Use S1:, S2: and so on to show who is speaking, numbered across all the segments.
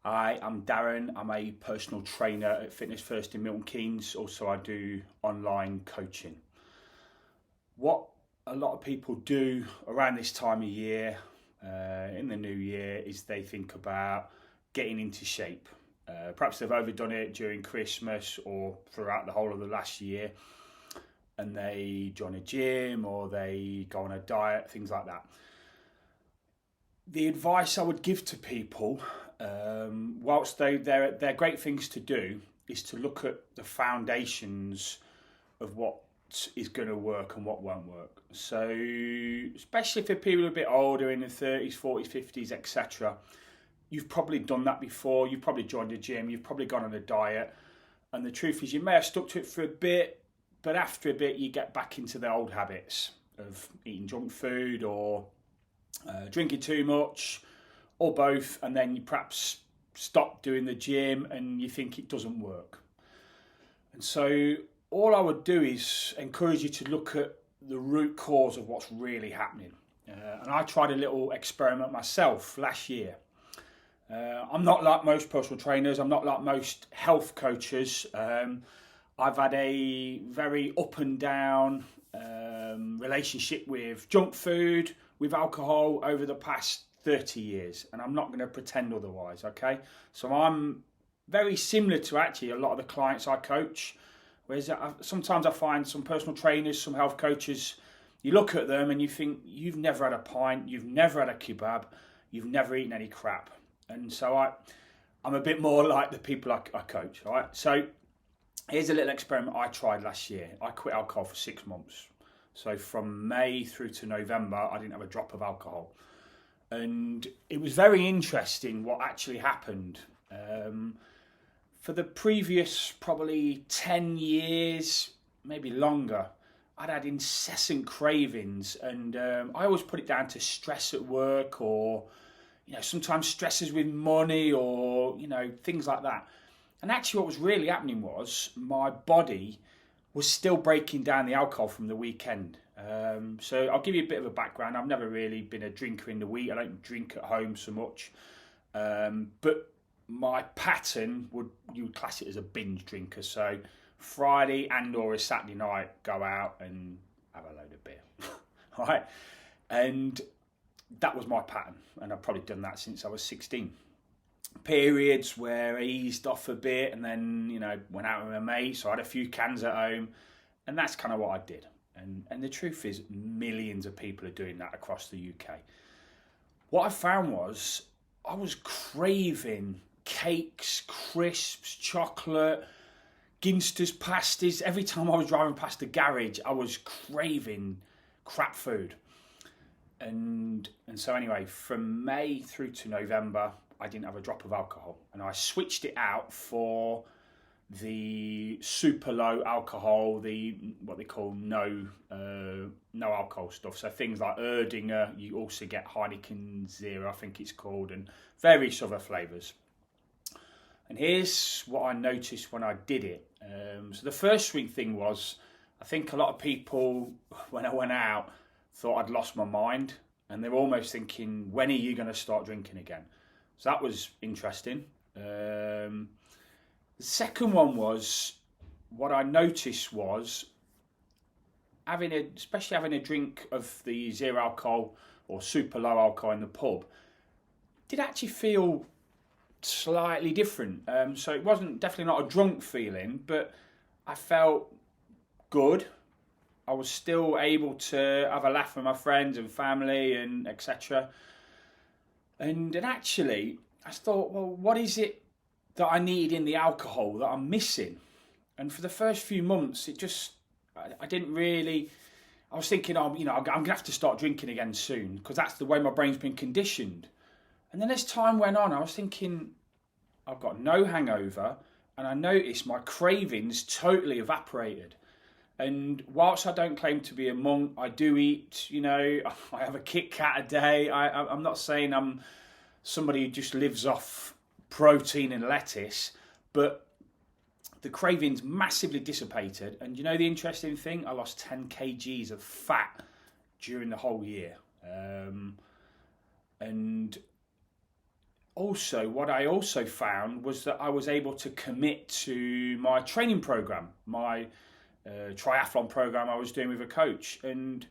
S1: Hi, I'm Darren. I'm a personal trainer at Fitness First in Milton Keynes. Also, I do online coaching. What a lot of people do around this time of year, in the new year, is they think about getting into shape. Perhaps they've overdone it during Christmas or throughout the whole of the last year, and they join a gym or they go on a diet, things like that. The advice I would give to people, whilst they're great things to do, is to look at the foundations of what is going to work and what won't work. So, especially for people a bit older, in their 30s, 40s, 50s, etc., you've probably done that before. You've probably joined a gym. You've probably gone on a diet. And the truth is, you may have stuck to it for a bit, but after a bit, you get back into the old habits of eating junk food or drinking too much, or both, and then you perhaps stop doing the gym and you think it doesn't work. And so all I would do is encourage you to look at the root cause of what's really happening. And I tried a little experiment myself last year. I'm not like most personal trainers, I'm not like most health coaches. I've had a very up and down relationship with junk food, with alcohol over the past 30 years, and I'm not going to pretend otherwise, okay? So I'm very similar to actually a lot of the clients I coach, whereas sometimes I find some personal trainers, some health coaches, you look at them and you think, you've never had a pint, you've never had a kebab, you've never eaten any crap. And so I'm a bit more like the people I coach, all right? So here's a little experiment I tried last year. I quit alcohol for 6 months. So from May through to November, I didn't have a drop of alcohol. And it was very interesting what actually happened. For the previous probably 10 years, maybe longer, I'd had incessant cravings. And I always put it down to stress at work, or sometimes stresses with money, or things like that. And actually what was really happening was my body was still breaking down the alcohol from the weekend. So I'll give you a bit of a background. I've never really been a drinker in the week. I don't drink at home so much. But my pattern you would class it as a binge drinker. So Friday and or a Saturday night, go out and have a load of beer. All right. And that was my pattern. And I've probably done that since I was 16. Periods where I eased off a bit and then, went out with my mates. So I had a few cans at home, and that's kind of what I did. And the truth is, millions of people are doing that across the UK. What I found was I was craving cakes, crisps, chocolate, Ginsters, pasties. Every time I was driving past the garage, I was craving crap food. And so anyway, from May through to November, I didn't have a drop of alcohol, and I switched it out for the super low alcohol, the what they call no alcohol stuff. So things like Erdinger, you also get Heineken Zero, I think it's called, and various other flavours. And here's what I noticed when I did it. So the first thing was, I think a lot of people, when I went out, thought I'd lost my mind, and they were almost thinking, when are you going to start drinking again? So that was interesting. The second one was, what I noticed was, especially having a drink of the zero alcohol or super low alcohol in the pub, did actually feel slightly different. So it wasn't definitely not a drunk feeling, but I felt good. I was still able to have a laugh with my friends and family and etc. And actually, I thought, well, what is it that I need in the alcohol that I'm missing? And for the first few months, I didn't really. I was thinking, I'm going to have to start drinking again soon, because that's the way my brain's been conditioned. And then as time went on, I was thinking, I've got no hangover, and I noticed my cravings totally evaporated. And whilst I don't claim to be a monk, I do eat, I have a Kit Kat a day. I'm not saying I'm somebody who just lives off protein and lettuce, but the cravings massively dissipated. And the interesting thing? I lost 10 kgs of fat during the whole year. And also, what I also found was that I was able to commit to my training program, my triathlon program I was doing with a coach, and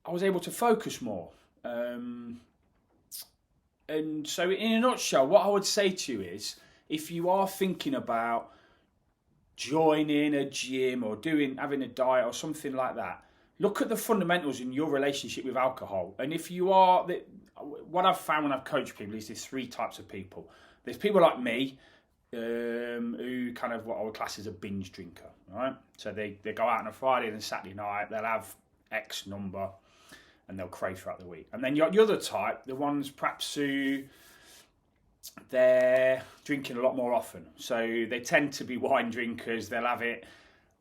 S1: I was able to focus more. And so, in a nutshell, what I would say to you is, if you are thinking about joining a gym or having a diet or something like that, look at the fundamentals in your relationship with alcohol. And if you are, what I've found when I've coached people is there's three types of people. There's people like me, who kind of what I would class as a binge drinker, right? So they go out on a Friday and a Saturday night, they'll have X number and they'll crave throughout the week. And then you got the other type, the ones perhaps who they're drinking a lot more often. So they tend to be wine drinkers. They'll have it,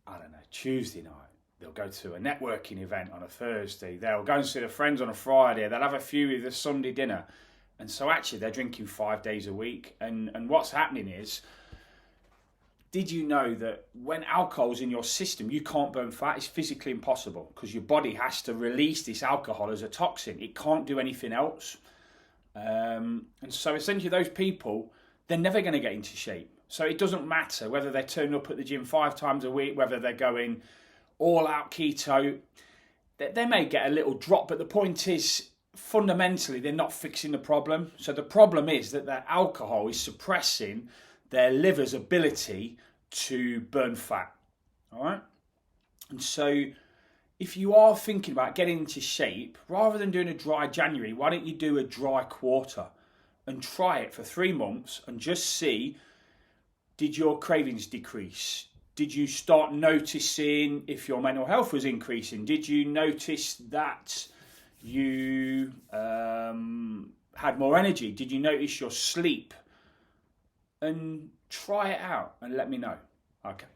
S1: I don't know, Tuesday night. They'll go to a networking event on a Thursday. They'll go and see their friends on a Friday. They'll have a few with a Sunday dinner. And so actually they're drinking 5 days a week. And what's happening is, did you know that when alcohol's in your system, you can't burn fat? It's physically impossible because your body has to release this alcohol as a toxin. It can't do anything else. And so essentially those people, they're never going to get into shape. So it doesn't matter whether they turn up at the gym 5 times a week, whether they're going all out keto. They may get a little drop, but the point is, fundamentally, they're not fixing the problem. So the problem is that their alcohol is suppressing their liver's ability to burn fat. All right? And so if you are thinking about getting into shape, rather than doing a dry January, why don't you do a dry quarter and try it for 3 months and just see, did your cravings decrease? Did you start noticing if your mental health was increasing? Did you notice that you had more energy? Did you notice your sleep? And try it out and let me know. Okay.